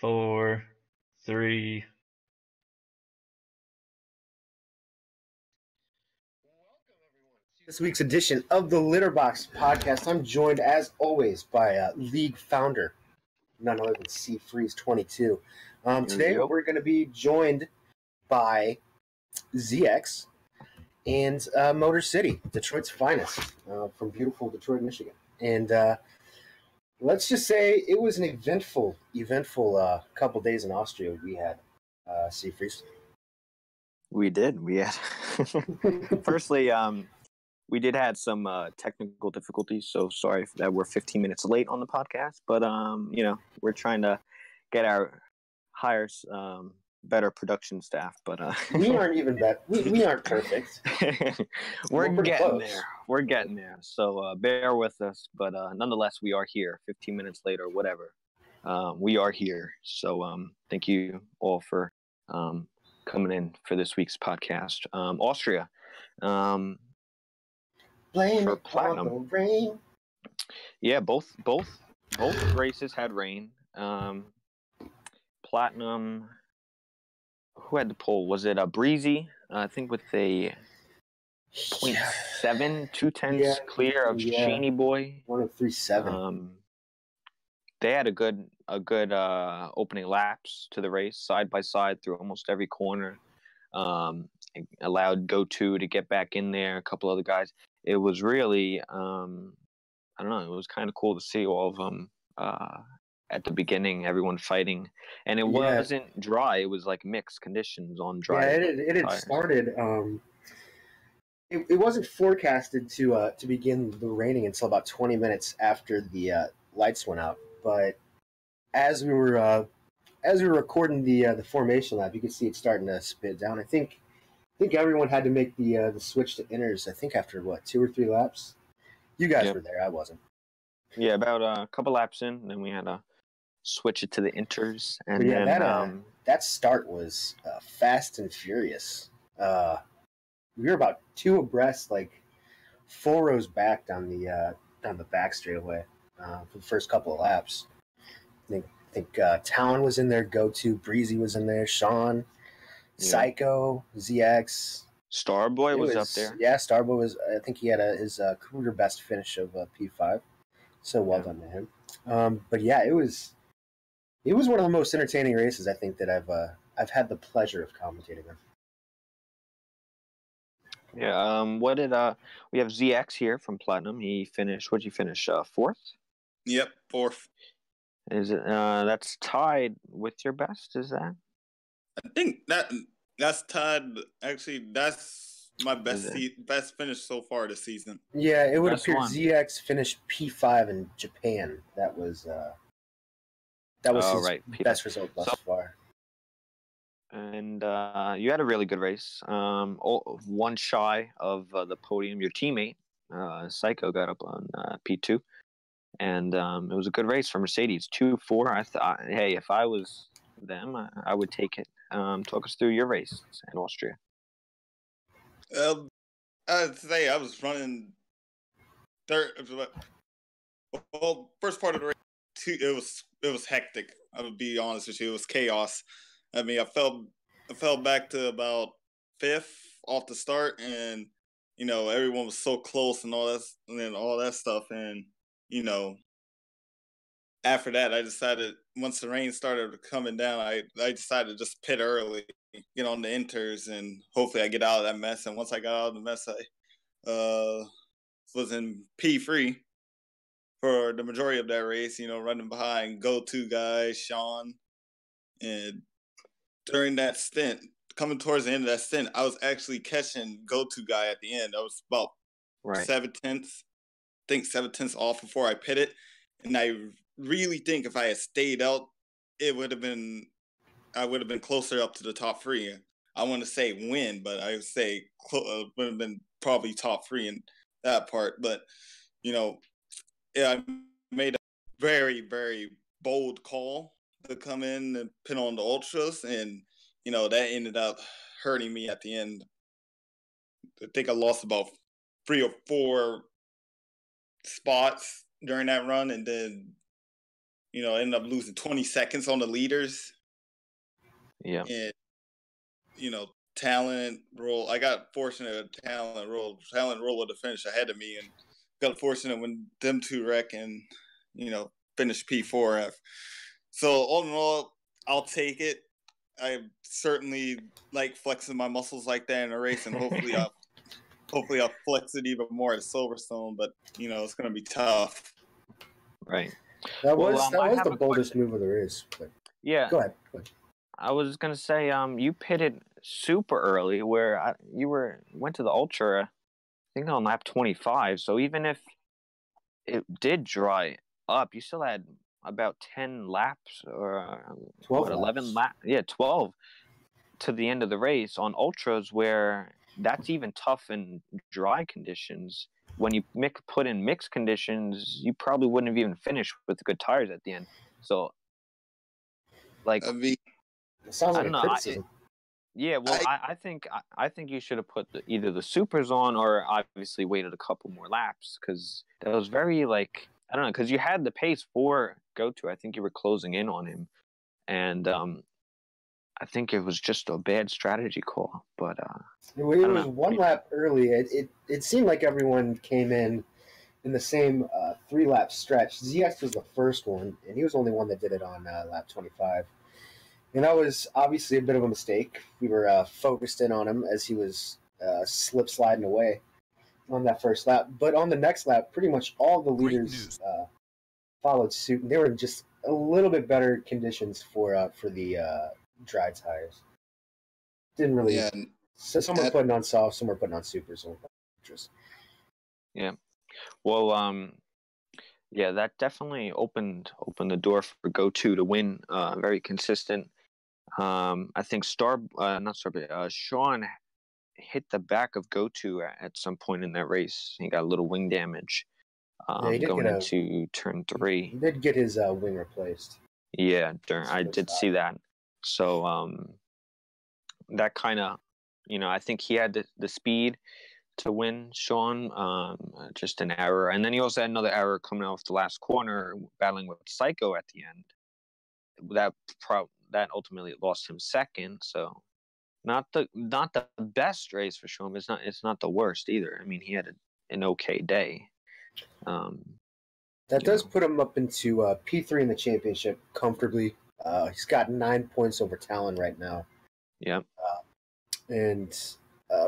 four, three. This week's edition of the Litterbox Podcast. I'm joined, as always, by league founder, none other than C Freeze 22. Today we're going to be joined by ZX and Motor City, Detroit's finest, from beautiful Detroit, Michigan. And let's just say it was an eventful couple days in Austria we had, C Freeze. We did. We had. Firstly, we did have some technical difficulties, so sorry that we're 15 minutes late on the podcast. But we're trying to get our hire better production staff. But we aren't even that. We aren't perfect. We're getting close. there. We're getting there. So bear with us. But nonetheless, we are here. 15 minutes later, whatever. We are here. So thank you all for coming in for this week's podcast. Austria. Blame for it on the Platinum. rain. Yeah, both races had rain. Platinum. Who had the pole? Was it a Breezy? I think with a 0.7, 2/10 clear of Shaney Boy. 1:37. They had a good opening laps to the race, side by side through almost every corner. Allowed Go2 to get back in there. A couple other guys. It was really, I don't know. It was kind of cool to see all of them at the beginning. Everyone fighting, and it wasn't dry. It was like mixed conditions on dry. Yeah, it had started. It wasn't forecasted to begin the raining until about 20 minutes after the lights went out. But as we were recording the formation lap, you could see it starting to spit down. I think everyone had to make the switch to inners. I think after 2 or 3 laps. You guys were there. I wasn't. Yeah, about a couple laps in, and then we had to switch it to the inters. And that start was fast and furious. We were about 2 abreast, like 4 rows back down the back straightaway for the first couple of laps. I think Talon was in there, Go2, Breezy was in there, Sean, Psycho, ZX. Starboy was up there. Yeah, Starboy was. I think he had his career best finish of P5. So well done to him. But yeah, it was one of the most entertaining races I think that I've had the pleasure of commentating on. Yeah. What did we have ZX here from Platinum? He finished. What'd you finish? 4th. Yep, 4th. Is it that's tied with your best? Is that? I think that's tied. Actually, that's my best finish so far this season. Yeah, it would appear ZX finished P5 in Japan. That was his best result thus far. And you had a really good race. One shy of the podium. Your teammate, Psycho, got up on P2. And it was a good race for Mercedes. 2-4. I thought, hey, if I was them, I would take it. Talk us through your race in Austria. I'd say I was running third. Well, first part of the race, it was hectic. I would be honest with you, it was chaos. I mean, I fell back to about 5th off the start, and everyone was so close and all that stuff, and after that, I decided once the rain started coming down, I decided to just pit early, get on the inters, and hopefully I get out of that mess. And once I got out of the mess, I was in P3 for the majority of that race, running behind Go2 guys, Sean. And during that stint, coming towards the end of that stint, I was actually catching Go2 guy at the end. I was about 7/10, I think 7/10 off before I pitted. And I really think if I had stayed out, I would have been closer up to the top 3. I want to say win, but I would say would have been probably top 3 in that part. But I made a very, very bold call to come in and pin on the ultras, and that ended up hurting me at the end. I think I lost about 3 or 4 spots during that run, and then ended up losing 20 seconds on the leaders. Yeah. And, Talent roll. I got fortunate at Talent roll. Talent roll would have finished ahead of me, and got fortunate when them two wreck and, finished P4F. So all in all, I'll take it. I certainly like flexing my muscles like that in a race, and hopefully I'll flex it even more at Silverstone. But it's going to be tough. Right. That was the boldest move of the race. But yeah. Go ahead. I was gonna say, you pitted super early, where you went to the Ultra, I think on lap 25. So even if it did dry up, you still had about 10 laps or 11 laps? Yeah, 12 to the end of the race on Ultras, where that's even tough in dry conditions. When you put in mixed conditions, you probably wouldn't have even finished with good tires at the end. So, like, it sounds like a criticism. I think you should have put either the supers on or obviously waited a couple more laps, because that was very, like, I don't know, because you had the pace for GoTo. I think you were closing in on him, and I think it was just a bad strategy call. But it was one lap early. It seemed like everyone came in the same 3-lap stretch. ZX was the first one, and he was the only one that did it on lap 25. And that was obviously a bit of a mistake. We were focused in on him as he was slip sliding away on that first lap. But on the next lap, pretty much all the leaders followed suit, and they were in just a little bit better conditions for the dry tires. Didn't really. Yeah. So some were putting on soft, some were putting on super, some were putting on ultras. Yeah. Well, yeah, that definitely opened the door for GoTo to win. Very consistent. I think Sean hit the back of GoTo at some point in that race. He got a little wing damage going into turn 3. He did get his wing replaced. Yeah, I did see that. So that kind of, I think he had the speed to win, Sean. Just an error. And then he also had another error coming off the last corner, battling with Psycho at the end. That ultimately lost him second. So not the best race for Sean. It's not the worst either. I mean, he had an okay day. That does put him up into P3 in the championship comfortably. He's got 9 points over Talon right now. Yeah. And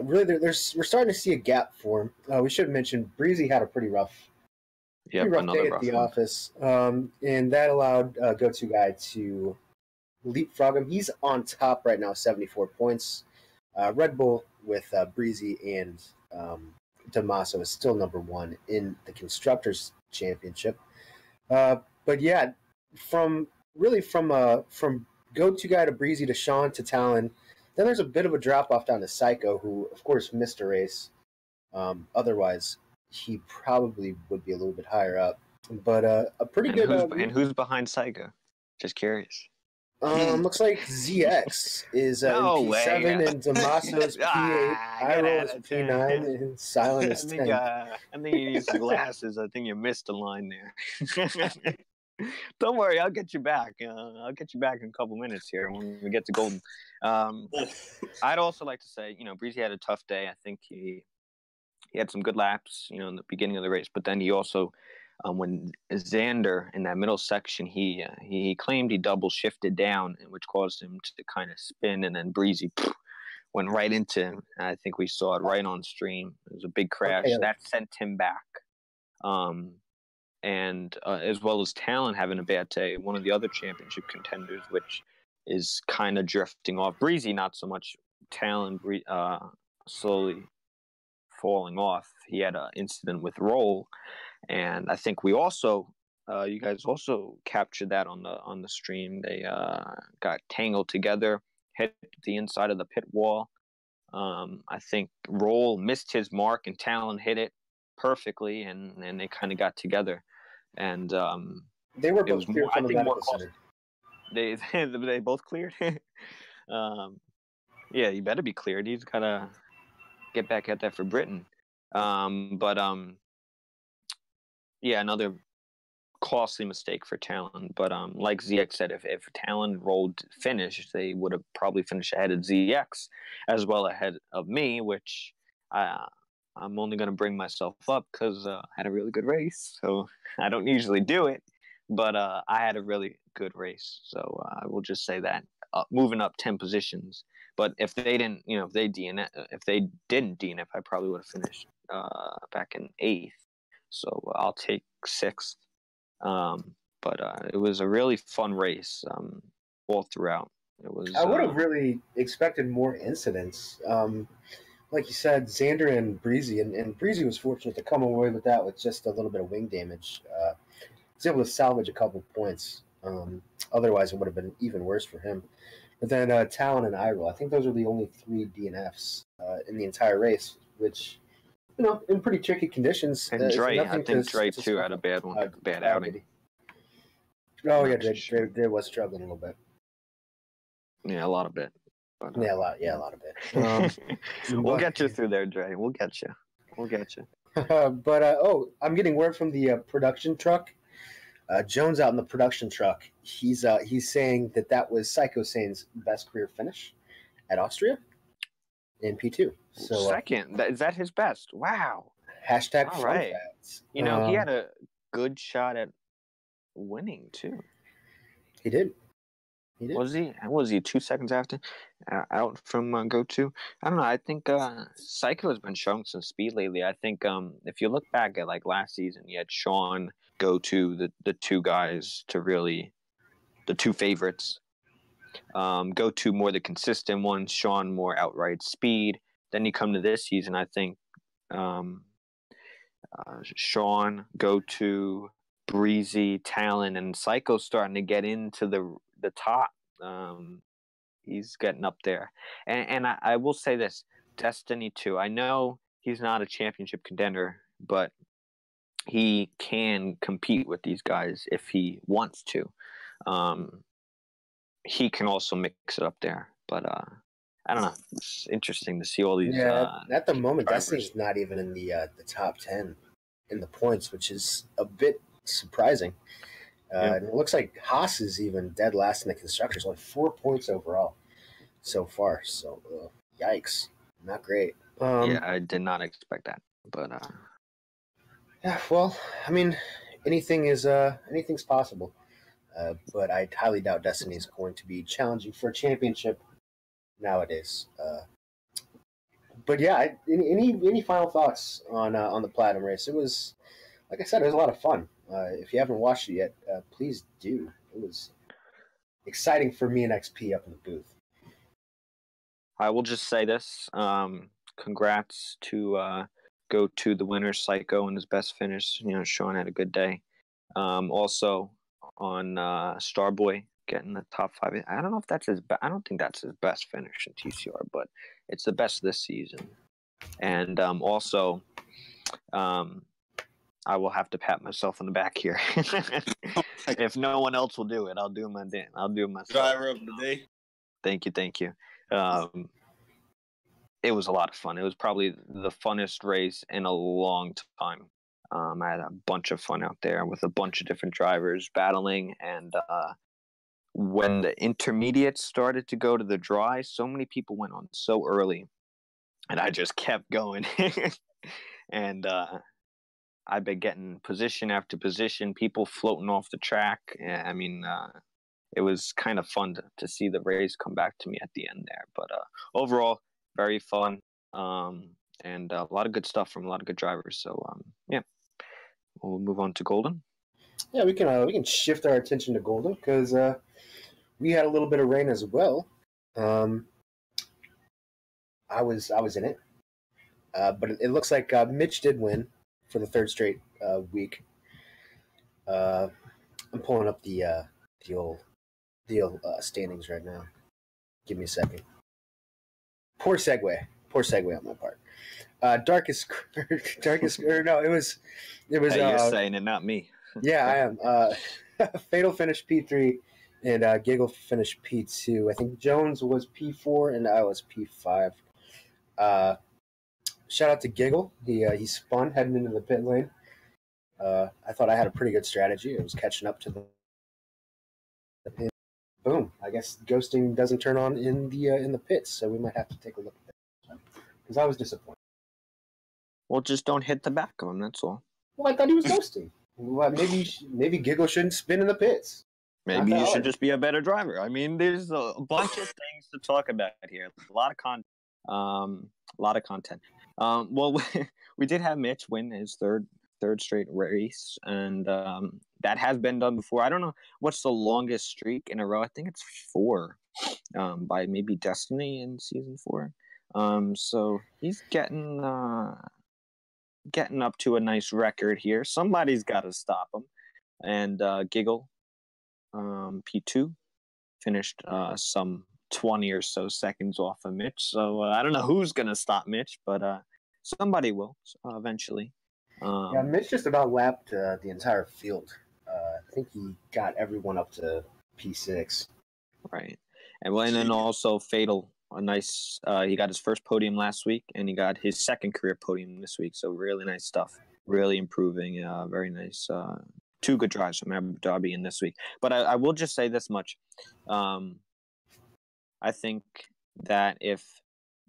really, we're starting to see a gap for him. We should have mentioned Breezy had a pretty rough day at the office, and that allowed Go-To Guy to leapfrog him. He's on top right now, 74 points. Red Bull with Breezy and Damaso is still number 1 in the Constructors' Championship. But yeah, from Go-To Guy to Breezy to Sean to Talon, then there's a bit of a drop-off down to Psycho, who, of course, missed a race. Otherwise, he probably would be a little bit higher up. But a pretty good... and who's behind Psycho? Just curious. Looks like ZX is in P7 and Damaso's P8. Iroh is P9 and Silent is 10. I think you need some glasses. I think you missed a line there. Don't worry, I'll get you back. I'll get you back in a couple minutes here when we get to Golden. I'd also like to say, Breezy had a tough day. I think he had some good laps, in the beginning of the race, but then he also, when Xander in that middle section, he claimed he double shifted down, which caused him to kind of spin, and then Breezy went right into him. I think we saw it right on stream. It was a big crash that sent him back. And as well as Talon having a bad day, one of the other championship contenders, which is kind of drifting off. Breezy, not so much. Talon slowly falling off. He had an incident with Roll, and I think we also, you guys also captured that on the stream. They got tangled together, hit the inside of the pit wall. I think Roll missed his mark, and Talon hit it perfectly, and they kind of got together. And they were both cleared from the medical center. They both cleared. Yeah, you better be cleared. He's gotta get back at that for Britain. Yeah, another costly mistake for Talon. But like ZX said, if Talon rolled finish, they would have probably finished ahead of ZX as well ahead of me, which I'm only going to bring myself up because I had a really good race. So I don't usually do it, but I had a really good race. So I will just say that moving up 10 positions. But if they didn't, if they didn't DNF, I probably would have finished back in 8th. So I'll take 6th. But it was a really fun race all throughout. It was. I would have really expected more incidents. Like you said, Xander and Breezy, and Breezy was fortunate to come away with that with just a little bit of wing damage. He was able to salvage a couple of points. Otherwise, it would have been even worse for him. But then Talon and Iroh, I think those are the only 3 DNFs in the entire race, which, in pretty tricky conditions. And Dre, I think Dre too had a bad one, bad outing. Oh yeah, Dre was struggling a little bit. Yeah, a lot of bit. But, a lot of it. We'll get you through there, Dre. We'll get you. But I'm getting word from the production truck. Jones out in the production truck. He's saying that was Psycho Sane's best career finish at Austria in P2. So second, is that his best? Wow. Hashtag all fun right. facts. He had a good shot at winning too. He did. Was he 2 seconds after out from go to? I don't know. I think Psycho has been showing some speed lately. I think if you look back at like last season, you had Sean go to the 2 guys to really the 2 favorites. Go to more the consistent ones. Sean more outright speed. Then you come to this season. I think Sean, go to Breezy, Talon, and Psycho starting to get into the top. He's getting up there, and I will say this: Destiny 2. I know he's not a championship contender, but he can compete with these guys if he wants to. He can also mix it up there, but I don't know. It's interesting to see all these. Yeah, at the moment, drivers. Destiny's not even in the top 10 in the points, which is a bit surprising. And it looks like Haas is even dead last in the constructors, only 4 points overall so far. So, yikes, not great. Yeah, I did not expect that, but yeah. Well, I mean, anything's possible. But I highly doubt Destiny is going to be challenging for a championship nowadays. But yeah, any final thoughts on the Platinum race? It was, like I said, it was a lot of fun. If you haven't watched it yet, please do. It was exciting for me and XP up in the booth. I will just say this. Congrats to go to the winner, Psycho, and his best finish. Sean had a good day. Also on Starboy getting the top 5. I don't know if that's I don't think that's his best finish in TCR, but it's the best this season. And also, I will have to pat myself on the back here. If no one else will do it, I'll do it I'll do it myself. Driver of the day. Thank you. It was a lot of fun. It was probably the funnest race in a long time. I had a bunch of fun out there with a bunch of different drivers battling. And when the intermediates started to go to the dry, so many people went on so early. And I just kept going. And I've been getting position after position, people floating off the track. I mean, it was kind of fun to see the race come back to me at the end there. But overall, very fun, and a lot of good stuff from a lot of good drivers. So, yeah, we'll move on to Golden. Yeah, we can shift our attention to Golden because we had a little bit of rain as well. I was in it, but it looks like Mitch did win for the 3rd straight week. I'm pulling up the old standings right now. Give me a second. Poor segue on my part. Darkest. No, it was. Hey, you're saying it, not me. Yeah, I am. Fatal finished P3, and Giggle finished P2. I think Jones was P4, and I was P5. Shout out to Giggle. He spun heading into the pit lane. I thought I had a pretty good strategy. It was catching up to the boom. I guess ghosting doesn't turn on in the pits, so we might have to take a look at that because I was disappointed. Well, just don't hit the back of him. That's all. Well, I thought he was ghosting. Well, maybe Giggle shouldn't spin in the pits. Maybe you should just be a better driver. I mean, there's a bunch of things to talk about here. A lot of content. Well, we did have Mitch win his third straight race, and that has been done before. I don't know what's the longest streak in a row. I think it's 4, by maybe Destiny in season 4. So he's getting up to a nice record here. Somebody's got to stop him, and Giggle. P2 finished some 20 or so seconds off of Mitch. So I don't know who's going to stop Mitch, but somebody will eventually. Yeah, Mitch just about lapped the entire field. I think he got everyone up to P6. Right. And then also Fatal, a nice, he got his first podium last week, and he got his second career podium this week. So really nice stuff. Really improving. Very nice. 2 good drives from Abu Dhabi in this week. But I will just say this much. I think that if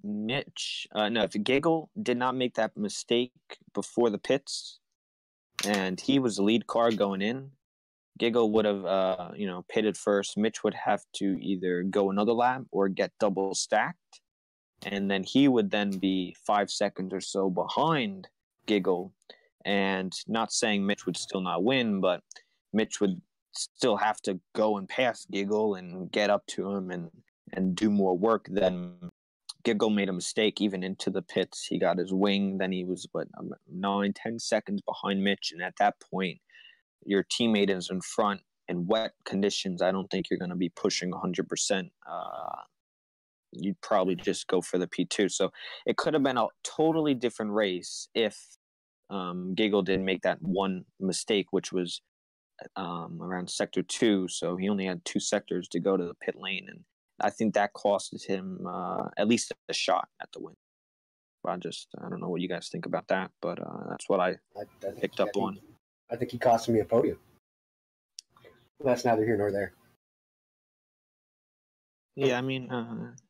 Giggle did not make that mistake before the pits and he was the lead car going in, Giggle would have, pitted first. Mitch would have to either go another lap or get double stacked. And then he would then be 5 seconds or so behind Giggle. And not saying Mitch would still not win, but Mitch would still have to go and pass Giggle and get up to him and do more work. Then Giggle made a mistake even into the pits. He got his wing. Then he was, 9-10 seconds behind Mitch. And at that point, your teammate is in front in wet conditions. I don't think you're going to be pushing 100%. You'd probably just go for the P2. So it could have been a totally different race if Giggle didn't make that one mistake, which was around sector 2. So he only had 2 sectors to go to the pit lane, and I think that costed him at least a shot at the win. I don't know what you guys think about that, but that's what I picked up on. I think he cost me a podium. Well, that's neither here nor there. Yeah, I mean,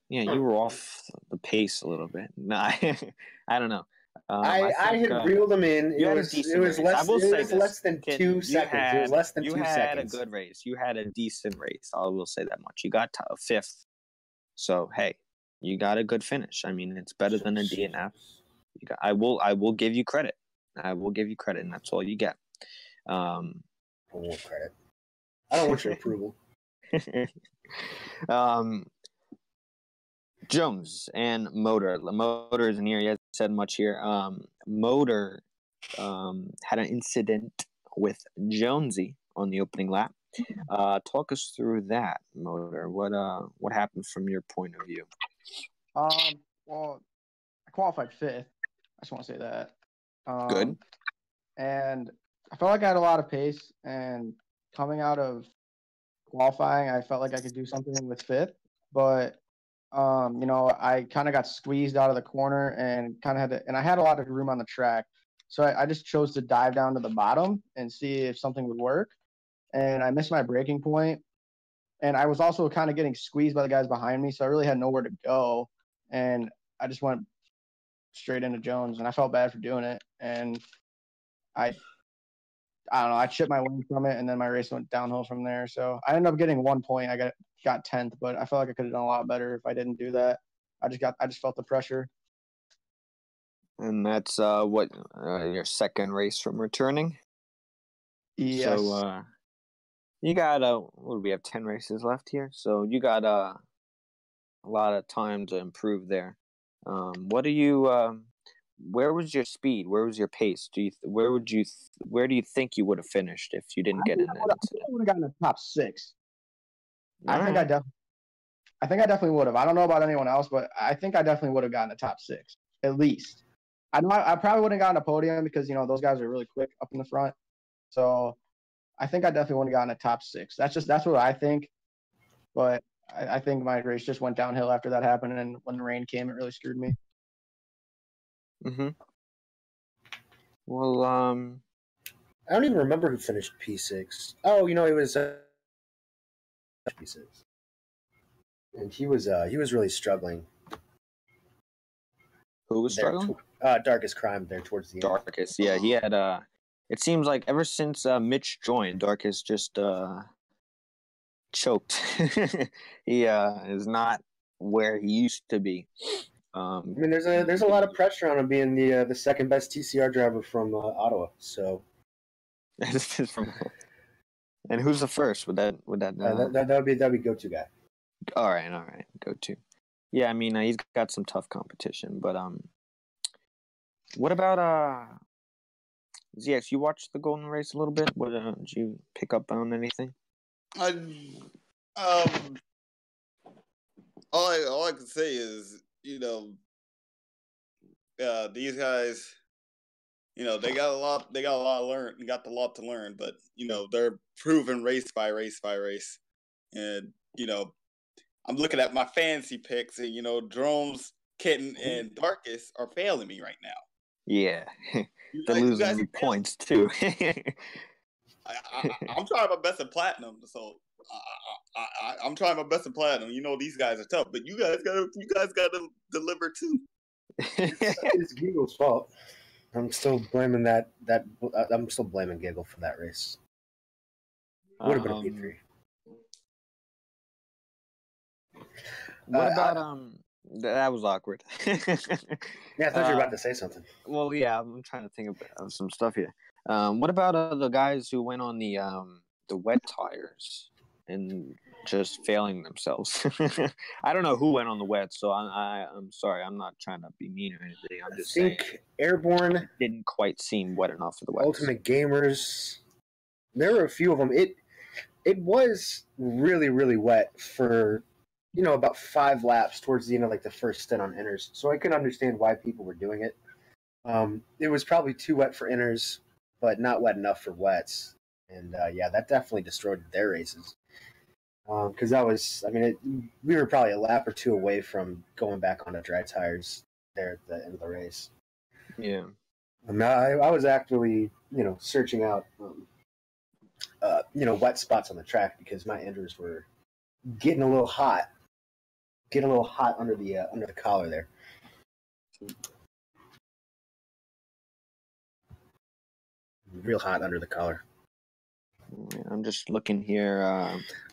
you were off the pace a little bit. No, I don't know. I had reeled them in. It was less than 2 seconds. It was less than 2 seconds. You had a good race. You had a decent race. I will say that much. You got to 5th. So, hey, you got a good finish. I mean, it's better than a DNF. I will give you credit. I will give you credit, and that's all you get. I don't want credit. I don't want your approval. Jones and Motor. Motor isn't here. He hasn't said much here. Motor had an incident with Jonesy on the opening lap. Talk us through that, Motor. What happened from your point of view? Well, I qualified 5th. I just want to say that. Good. And I felt like I had a lot of pace, and coming out of qualifying, I felt like I could do something with 5th, but I kind of got squeezed out of the corner and and I had a lot of room on the track. So I just chose to dive down to the bottom and see if something would work. And I missed my braking point. And I was also kind of getting squeezed by the guys behind me. So I really had nowhere to go. And I just went straight into Jones, and I felt bad for doing it. And I don't know, I chipped my wing from it, and then my race went downhill from there. So I ended up getting 1 point. I got 10th, but I felt like I could have done a lot better if I didn't do that. I just felt the pressure. And that's your second race from returning? Yes. So you got what do we have, 10 races left here? So you got a lot of time to improve there. Where was your speed? Where was your pace? Where do you think you would have finished if you didn't get in that incident? I would have gotten the top 6. I think I definitely would have. I don't know about anyone else, but I think I definitely would have gotten the top 6 at least. I know I probably wouldn't have gotten a podium because those guys are really quick up in the front. So I think I definitely would have gotten a top 6. That's what I think. But I think my race just went downhill after that happened, and when the rain came, it really screwed me. Mm-hmm. Well, I don't even remember who finished P6. Oh, it was P6, and he was really struggling. Who was struggling? Darkest Crime there towards the end. Darkest, yeah, he had. It seems like ever since Mitch joined, Darkest just choked. He is not where he used to be. I mean, there's a lot of pressure on him being the second best TCR driver from Ottawa. So, and who's the first? Would that'd be go-to guy. All right, go-to. Yeah, I mean, he's got some tough competition, but what about ZX? You watched the Golden Race a little bit. What did you pick up on anything? All I can say is, these guys, they got a lot to learn, but they're proven race by race by race, and I'm looking at my fantasy picks, and Drones, Kitten, and Darkest are failing me right now. Yeah, they're losing me points too. I'm trying my best at platinum, so I'm trying my best at platinum. These guys are tough, but you guys gotta deliver too. It's Giggle's fault. I'm still blaming I'm still blaming Giggle for that race. Would have been a P3. What about that was awkward. Yeah, I thought you were about to say something. Well, yeah, I'm trying to think of some stuff here. What about the guys who went on the wet tires and just failing themselves? I don't know who went on the wet, so I'm sorry. I'm not trying to be mean or anything. I'm just saying Airborne didn't quite seem wet enough for the wet. Ultimate Gamers. There were a few of them. It was really, really wet for about 5 laps towards the end of the first stint on inners. So I could understand why people were doing it. It was probably too wet for inners, but not wet enough for wets. And that definitely destroyed their races. Because we were probably a lap or two away from going back onto dry tires there at the end of the race. Yeah. I was actually, searching out, wet spots on the track because my inners were getting a little hot under the collar there. Real hot under the collar. I'm just looking here.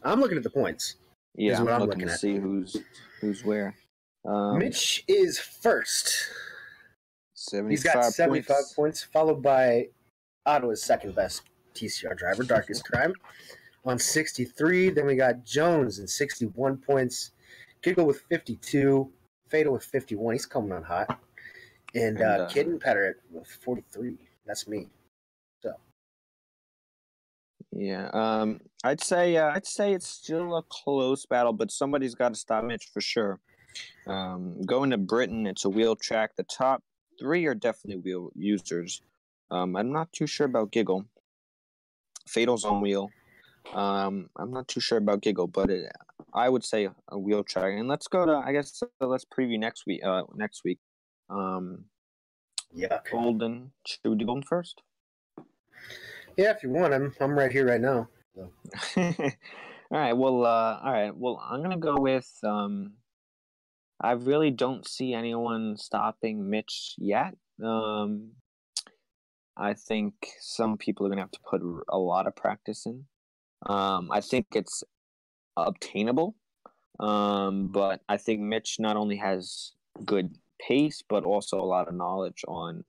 I'm looking at the points. Yeah, I'm looking to see who's where. Mitch is first. 75 He's got 75 points, followed by Ottawa's second best TCR driver, Darkest Crime, on 63. Then we got Jones in 61 points. Giggle with 52, Fatal with 51. He's coming on hot, and Kitten Petter with 43. That's me. So, yeah, I'd say it's still a close battle, but somebody's got to stop Mitch for sure. Going to Britain, it's a wheel track. The top 3 are definitely wheel users. I'm not too sure about Giggle. Fatal's on wheel. I'm not too sure about Giggle, but I would say a wheel track. And let's go to, I guess, let's preview next week. Yeah. Golden. Should we do Golden first? Yeah, if you want, I'm right here right now. So. All right. Well, I'm gonna go with. I really don't see anyone stopping Mitch yet. I think some people are gonna have to put a lot of practice in. I think it's obtainable, but I think Mitch not only has good pace, but also a lot of knowledge on,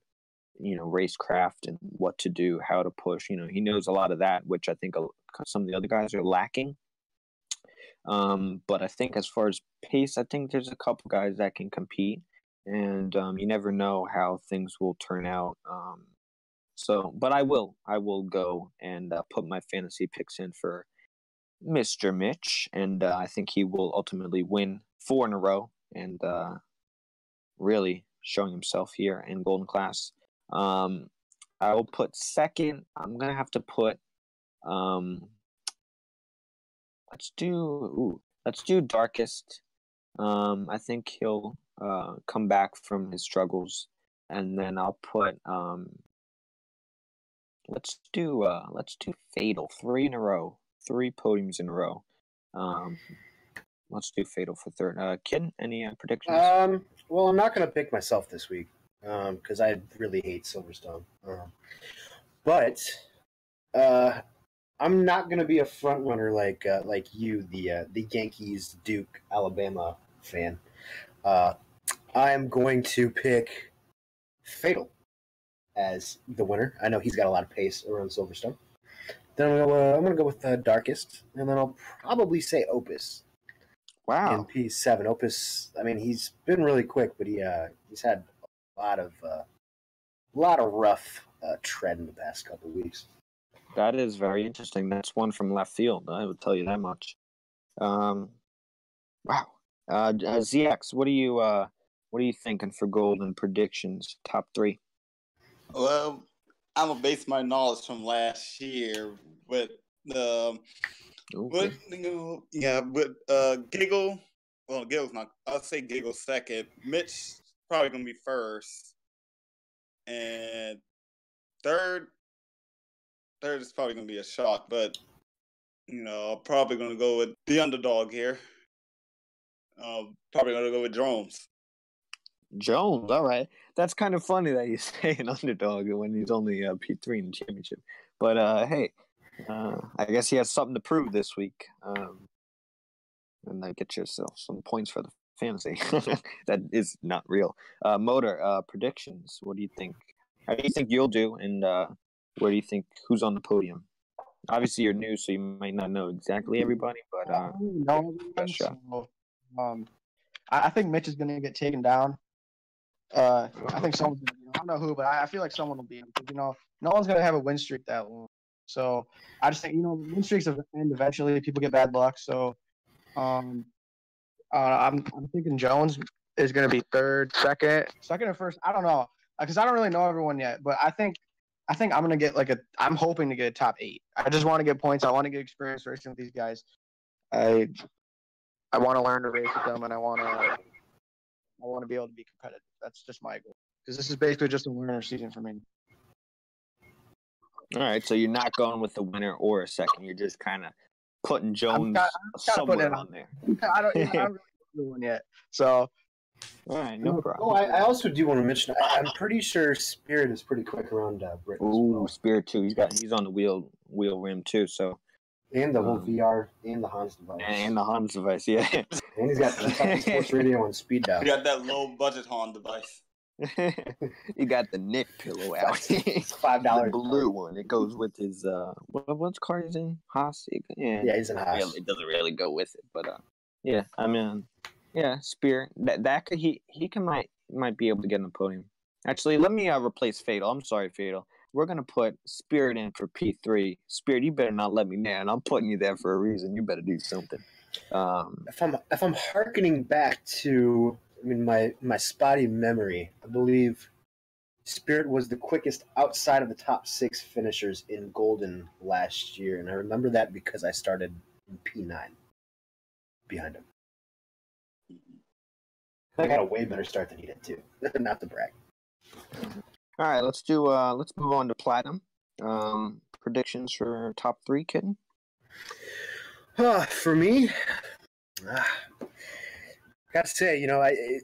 racecraft and what to do, how to push. He knows a lot of that, which I think some of the other guys are lacking. But I think as far as pace, I think there's a couple guys that can compete, and you never know how things will turn out. But I will go and put my fantasy picks in for Mr. Mitch, and I think he will ultimately win 4 in a row and really showing himself here in Golden Class. I will put second. I'm gonna have to put. Let's do Darkest. I think he'll come back from his struggles, and then I'll put let's do Fatal 3 in a row, 3 podiums in a row. Let's do Fatal for third. Kid, any predictions? Well, I'm not going to pick myself this week because I really hate Silverstone. But I'm not going to be a front runner like you, the Yankees Duke Alabama fan. I am going to pick Fatal as the winner. I know he's got a lot of pace around Silverstone. Then I'm going to go with Darkest, and then I'll probably say Opus. Wow. In P7, Opus. I mean, he's been really quick, but he's had a lot of rough tread in the past couple of weeks. That is very interesting. That's one from left field. I would tell you that much. Wow. ZX, what are you thinking for golden predictions? Top 3. Well, I'm gonna base my knowledge from last year with the. Okay. Giggle. Well, Giggle's not. I'll say Giggle second. Mitch probably gonna be first, and third. Third is probably gonna be a shock, but I'm probably gonna go with the underdog here. Probably gonna go with Jones. Jones, all right. That's kind of funny that you say an underdog when he's only P3 in the championship. But hey. I guess he has something to prove this week. And that gets yourself some points for the fantasy. That is not real. Motor, predictions. What do you think? How do you think you'll do? And where do you think who's on the podium? Obviously, you're new, so you might not know exactly everybody, but I think Mitch is going to get taken down. I think someone's going to. I don't know who, but I feel like someone will be him because no one's going to have a win streak that long. So I just think win streaks end eventually. People get bad luck. So I'm thinking Jones is going to be third, second or first. I don't know because I don't really know everyone yet. But I think I'm going to get I'm hoping to get a top 8. I just want to get points. I want to get experience racing with these guys. I want to learn to race with them, and I want to be able to be competitive. That's just my goal because this is basically just a learner season for me. All right, so you're not going with the winner or a second. You're just kind of putting Jones somewhere on there. I don't really know the one yet. So, all right, no problem. Oh, I also do want to mention. I'm pretty sure Spirit is pretty quick around Britain. Ooh, Spirit too. He's on the wheel rim too. So. And the whole VR and the Hans device. And the Hans device, yeah. And he's got the sports radio and speed dial. He got that low budget Hans device. You got the Nick pillow out. $5 blue one. It goes with his what's car he's in? Haas. Yeah, he's in Haas. It doesn't really go with it, but yeah. I mean, yeah, Spear. That could might be able to get on the podium. Actually, let me replace Fatal. I'm sorry, Fatal. We're gonna put Spirit in for P3. Spirit, you better not let me down. I'm putting you there for a reason. You better do something. If I'm hearkening back to my spotty memory, I believe Spirit was the quickest outside of the top 6 finishers in Golden last year, and I remember that because I started in P9 behind him. I got a way better start than he did too. Not to brag. All right, let's move on to Platinum. Predictions for top 3, Kitten? For me, got to say,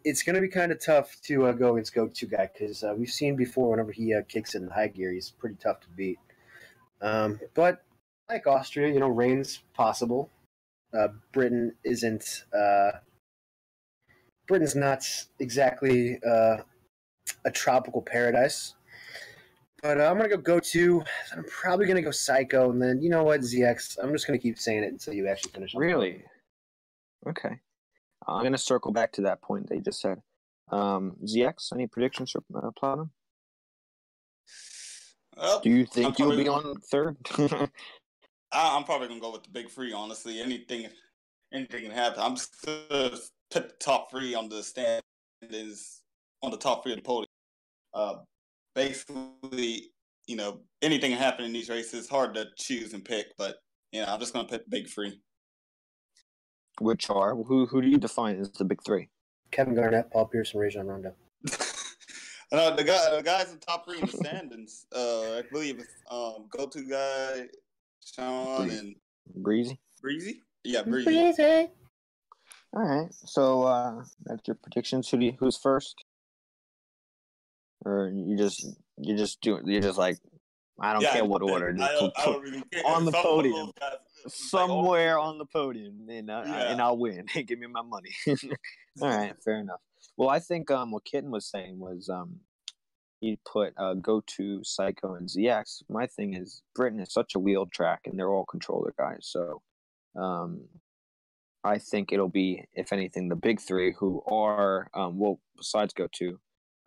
it's going to be kind of tough to go against Go-To Guy because we've seen before whenever he kicks it in high gear, he's pretty tough to beat. But like Austria, rain's possible. Britain isn't. Britain's not exactly a tropical paradise. But I'm going to go to. I'm probably going to go Psycho, and then, you know what, ZX, I'm just going to keep saying it until you actually finish. Really? Okay. I'm going to circle back to that point that you just said. ZX, any predictions for Platinum? Do you think you'll be on third? I'm probably going to go with the big 3, honestly. Anything can happen. I'm just going to put the top 3 on the standings, on the top 3 of the podium. Basically, anything can happen in these races. It's hard to choose and pick, but, I'm just going to pick the big 3. Which are? Who do you define as the big 3? Kevin Garnett, Paul Pierce, and Rajon Rondo. The guys in top 3 in the standings. I believe it's go-to guy, Sean and Breezy. Breezy. Yeah, Breezy. All right, so that's your predictions. Who's first? Or you're just like, I don't care what order. I don't really care. On the podium. Somewhere like, on the podium, and I'll win. Give me my money. All right, fair enough. Well, I think what Kitten was saying was he put go-to, Psycho, and ZX. My thing is Britain is such a wheeled track, and they're all controller guys. So I think it'll be, if anything, the big three who are, besides go-to,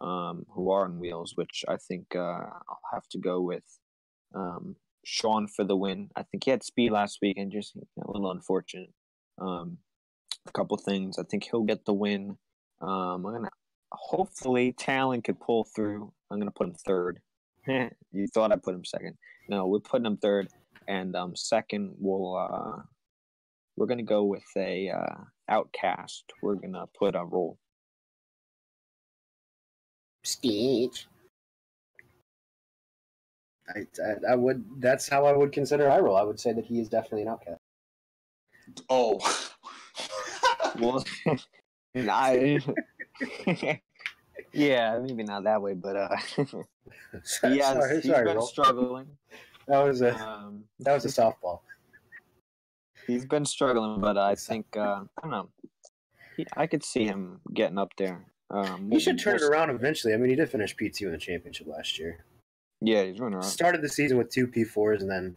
who are on wheels, which I think I'll have to go with Sean for the win. I think he had speed last week and just a little unfortunate. A couple things. I think he'll get the win. I'm going to hopefully Talon could pull through. I'm going to put him third. You thought I put him second. No, we're putting him third. And second, we're going to go with a Outcast. We're going to put a roll. Speech. I would. That's how I would consider Hyrule. I would say that he is definitely an outcast. Oh. Well, yeah, maybe not that way, but he's been struggling. That was a softball. He's been struggling, but I think I don't know. I could see him getting up there. He should turn it around eventually. I mean, he did finish P2 in the championship last year. Yeah, he's running around. Started the season with 2 P4s and then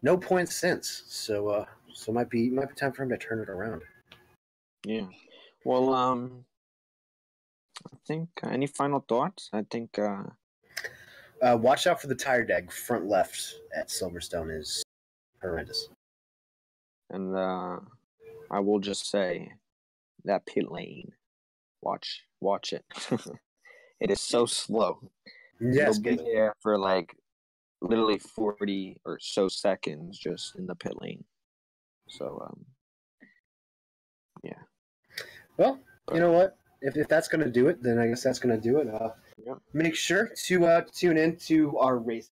no points since. So might be time for him to turn it around. Yeah. Well, I think any final thoughts? I think watch out for the tire dag front left at Silverstone is horrendous. And I will just say that pit lane. Watch it. It is so slow. Yes, you'll be there for like literally 40 or so seconds just in the pit lane. So, yeah. Well, you know what? If that's going to do it, then I guess that's going to do it. Make sure to tune in to our race